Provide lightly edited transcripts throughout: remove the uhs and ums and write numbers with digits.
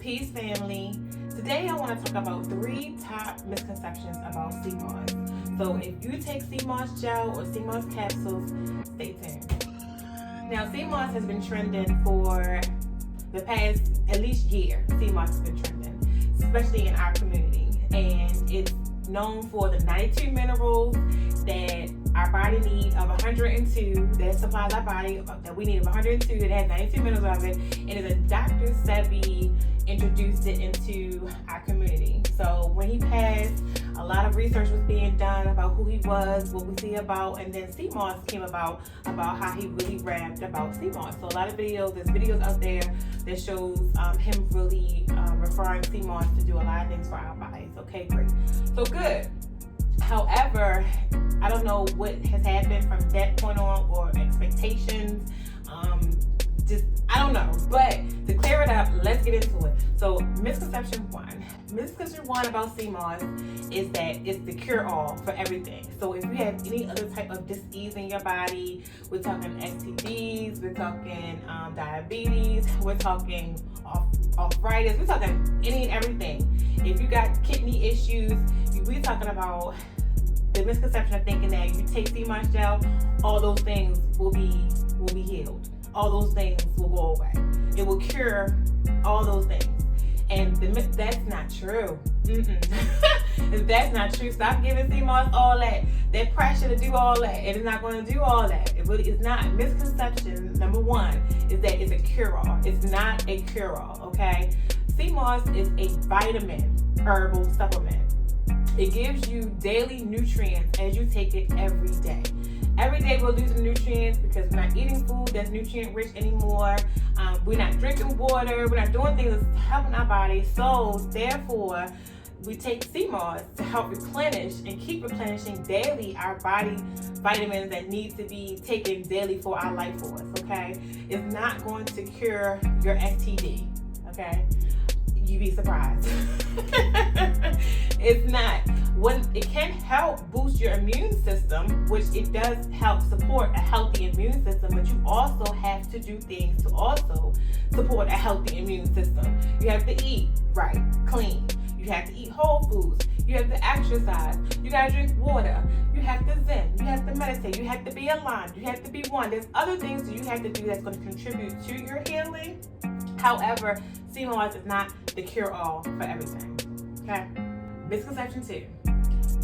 Peace family. Today I want to talk about 3 top misconceptions about seamoss. So if you take seamoss gel or seamoss capsules, stay tuned. Now seamoss has been trending for the past at least year. Seamoss has been trending, especially in our community. And it's known for the 92 minerals that our body needs of 102 that supplies our body that we need of 102 that has 92 minerals of it. And it's a Dr. Sebi introduced it into our community. So when he passed, a lot of research was being done about who he was, what was he about, and then seamoss came about how he really rapped about seamoss. So a lot of videos, there's videos out there that shows him really referring seamoss to do a lot of things for our bodies. Okay, great. So good. However, I don't know what has happened from that point on or expectations. I don't know. But to clear it up, let's get into it. So misconception one. Misconception one about seamoss is that it's the cure-all for everything. So if you have any other type of disease in your body, we're talking STDs, we're talking diabetes, we're talking arthritis, we're talking any and everything. If you got kidney issues, we're talking about the misconception of thinking that you take seamoss gel, all those things will be healed. All those things will go away. It will cure all those things. And that's not true. If that's not true, stop giving seamoss all that pressure to do all that. It is not going to do all that. It really is not. Misconception number one is that it's a cure-all. It's not a cure-all, okay? Seamoss is a vitamin herbal supplement. It gives you daily nutrients as you take it every day. Every day we're losing nutrients because we're not eating food that's nutrient rich anymore. We're not drinking water. We're not doing things that's helping our body. So therefore, we take seamoss to help replenish and keep replenishing daily our body vitamins that need to be taken daily for our life force. Okay, it's not going to cure your STD. Okay, you'd be surprised. It's not. When it can help boost your immune system, which it does help support a healthy immune system, but you also have to do things to also support a healthy immune system. You have to eat right, clean. You have to eat whole foods. You have to exercise. You gotta drink water. You have to zen. You have to meditate. You have to be aligned. You have to be one. There's other things that you have to do that's going to contribute to your healing. However, seamoss is not the cure-all for everything. Okay? Misconception 2.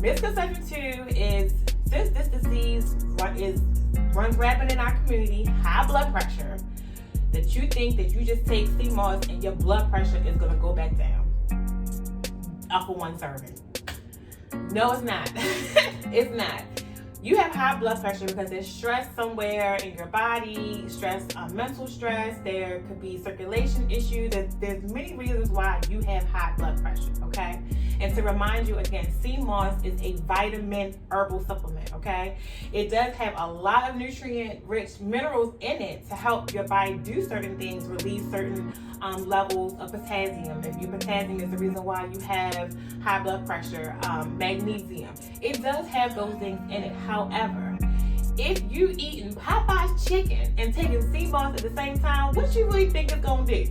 Misconception 2 is, since this disease runs rampant in our community, high blood pressure, that you think that you just take seamoss and your blood pressure is going to go back down off of one serving. No, it's not. It's not. You have high blood pressure because there's stress somewhere in your body, mental stress, there could be circulation issues. There's many reasons why you have high blood pressure, okay? And to remind you again, seamoss is a vitamin herbal supplement, okay? It does have a lot of nutrient-rich minerals in it to help your body do certain things, release certain levels of potassium. If your potassium is the reason why you have high blood pressure, magnesium. It does have those things in it. However, if you eating Popeye's chicken and taking seamoss at the same time, what you really think it's gonna do?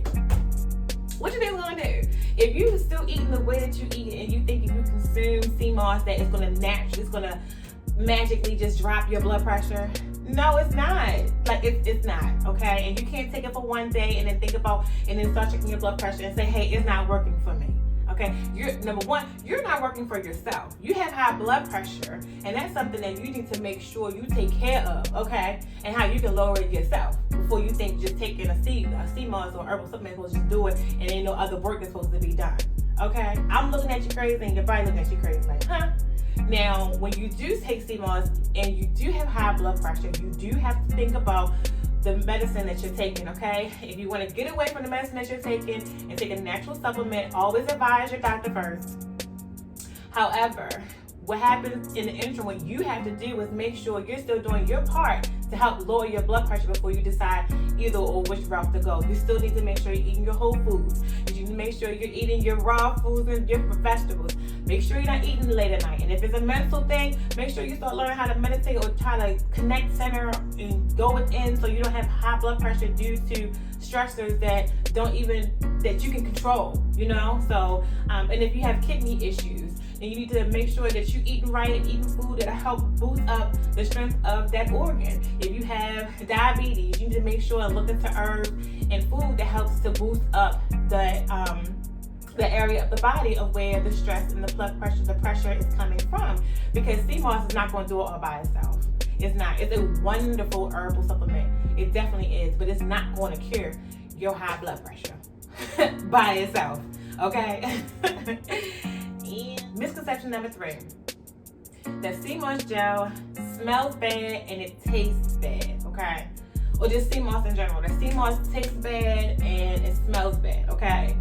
What you think it's gonna do? If you still eating the way that you eat and you think if you consume seamoss that it's gonna magically just drop your blood pressure, no, it's not. Like it's not, okay? And you can't take it for one day and then start checking your blood pressure and say, hey, it's not working for me. Okay, number one, you're not working for yourself. You have high blood pressure, and that's something that you need to make sure you take care of, okay? And how you can lower it yourself before you think just taking a seamoss or herbal supplement is supposed to just do it and ain't no other work that's supposed to be done, okay? I'm looking at you crazy and your body looking at you crazy like, huh? Now, when you do take seamoss and you do have high blood pressure, you do have to think about the medicine that you're taking, okay? If you want to get away from the medicine that you're taking and take a natural supplement, always advise your doctor first. However, what happens in the interim, what you have to do is make sure you're still doing your part to help lower your blood pressure before you decide either or which route to go. You still need to make sure you're eating your whole foods. You need to make sure you're eating your raw foods and your vegetables. Make sure you're not eating late at night. And if it's a mental thing, make sure you start learning how to meditate or try to connect center and go within so you don't have high blood pressure due to stressors that that you can control, you know. So and if you have kidney issues, then you need to make sure that you're eating right and eating food that'll help boost up the strength of that organ. If you have diabetes, you need to make sure and look into herbs and food that helps to boost up the area of the body of where the stress and the blood pressure, the pressure is coming from. Because sea moss is not going to do it all by itself. It's not. It's a wonderful herbal supplement. It definitely is, but it's not going to cure your high blood pressure by itself. Okay. And misconception number 3: that sea moss gel smells bad and it tastes bad. Okay, or just sea moss in general. The sea moss tastes bad and it smells bad. Okay.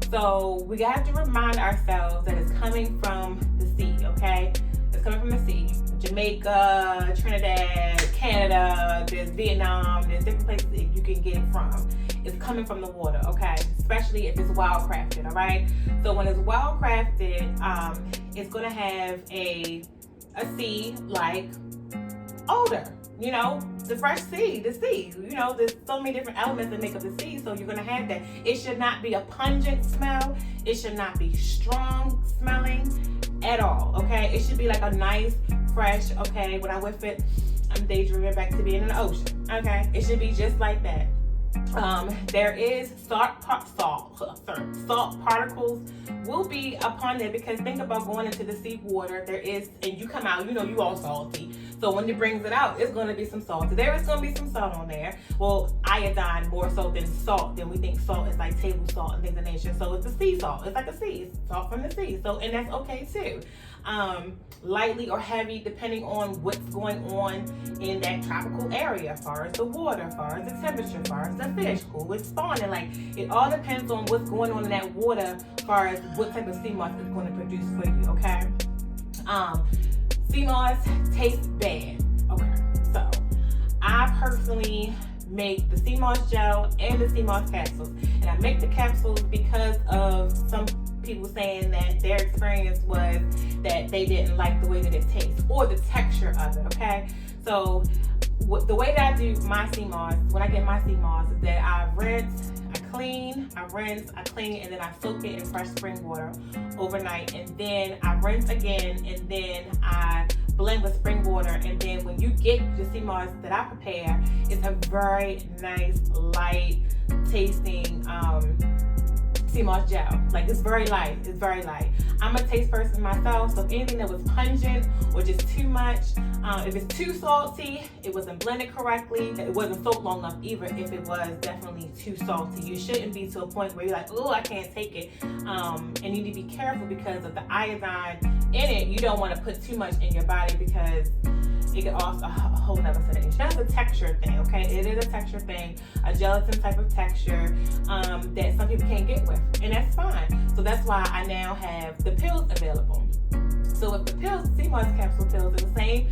So we have to remind ourselves that it's coming from the sea, okay? It's coming from the sea. Jamaica, Trinidad, Canada, there's Vietnam, there's different places that you can get it from. It's coming from the water, okay? Especially if it's wild crafted, all right? So when it's wild crafted, it's gonna have a sea-like odor. You know, the fresh sea, the sea. You know, there's so many different elements that make up the sea, so you're gonna have that. It should not be a pungent smell. It should not be strong smelling at all, okay? It should be like a nice, fresh, okay? When I whiff it, I'm daydreaming back to being in the ocean, okay? It should be just like that. There is salt particles will be upon there, because think about going into the sea water. There is, and you come out, you know, you all salty. So when it brings it out, it's going to be some salt. There is going to be some salt on there. Well, iodine more so than salt. Then we think salt is like table salt and things of nature. So it's a sea salt. It's like a sea salt from the sea. So, and that's okay too. Lightly or heavy, depending on what's going on in that tropical area, as far as the water, as far as the temperature, as far as the fish, who is spawning. Like, it all depends on what's going on in that water, as far as what type of sea moss is going to produce for you, okay? Sea moss tastes bad. Okay, so I personally make the sea moss gel and the sea moss capsules, and I make the capsules because of some people saying that their experience was that they didn't like the way that it tastes or the texture of it. Okay, so the way that I do my sea moss, when I get my sea moss, is that I rinse, I clean, and then I soak it in fresh spring water overnight, and then I rinse again, and then I blend with spring water. And then when you get the sea moss that I prepare, it's a very nice, light tasting sea moss gel. Like, it's very light. It's very light. I'm a taste person myself, so if anything that was pungent or just too much, if it's too salty, it wasn't blended correctly, it wasn't soaked long enough either. If it was definitely too salty, you shouldn't be to a point where you're like, oh, I can't take it. And you need to be careful because of the iodine in it. You don't want to put too much in your body because it could also a whole nother situation. That's a texture thing, okay? It is a texture thing, a gelatin type of texture that some people can't get with, and that's fine. So that's why I now have the pills available. So if the pills, sea moss capsule pills, are the same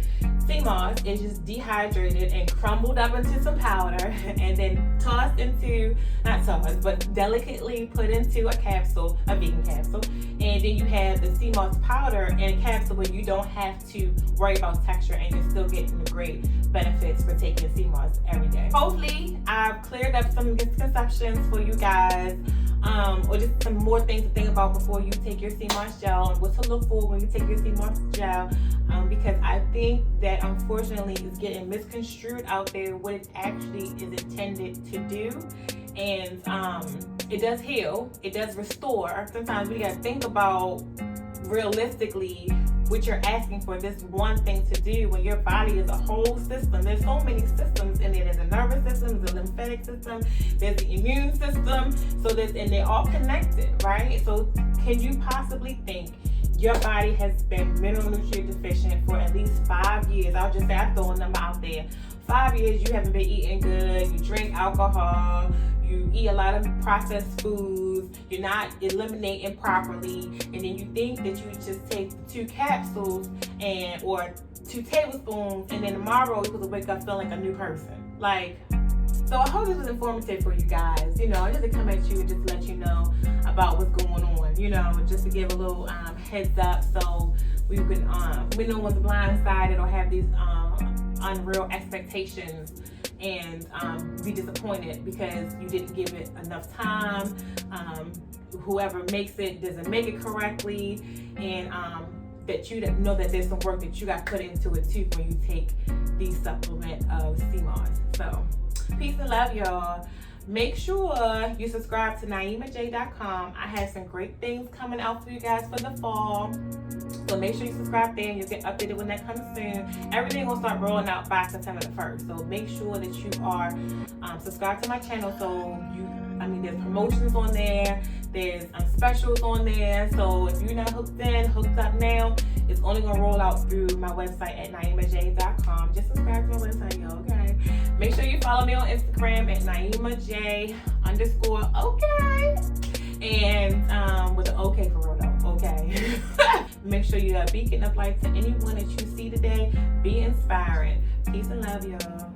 sea moss, is just dehydrated and crumbled up into some powder and then tossed into, not tossed, but delicately put into a capsule, a vegan capsule. And then you have the sea moss powder in a capsule where you don't have to worry about texture and you're still getting the great benefits for taking sea moss every day. Hopefully, I've cleared up some misconceptions for you guys. Or just some more things to think about before you take your sea moss gel, and what to look for when you take your sea moss gel, because I think that unfortunately it's getting misconstrued out there what it actually is intended to do. And it does heal, it does restore. Sometimes we gotta think about realistically what you're asking for this one thing to do when your body is a whole system. There's so many systems in there. There's a nervous system, there's a lymphatic system, there's the immune system, and they're all connected, right? So can you possibly think your body has been mineral nutrient deficient for at least 5 years? I'll just say, I throw a number out there. 5 years you haven't been eating good, you drink alcohol, you eat a lot of processed foods, you're not eliminating properly, and then you think that you just take 2 capsules or 2 tablespoons, and then tomorrow you're supposed to wake up feeling like a new person. Like, so I hope this was informative for you guys. You know, just to come at you and just let you know about what's going on. You know, just to give a little heads up, so we can we no one's blindsided or have these unreal expectations and be disappointed because you didn't give it enough time. Whoever makes it doesn't make it correctly, and that you know that there's some work that you got put into it too when you take the supplement of seamoss. So peace and love, y'all. Make sure you subscribe to naimaj.com. I have some great things coming out for you guys for the fall. So make sure you subscribe there and you'll get updated when that comes soon. Everything will start rolling out by September the 1st. So make sure that you are subscribed to my channel. So there's promotions on there. There's specials on there. So if you're not hooked up now, it's only going to roll out through my website at naimaj.com. Just subscribe to my website, y'all, okay? Make sure you follow me on Instagram at naimaj_okay. And with an okay for real though, okay? Make sure you're a beacon of light to anyone that you see today. Be inspiring. Peace and love, y'all.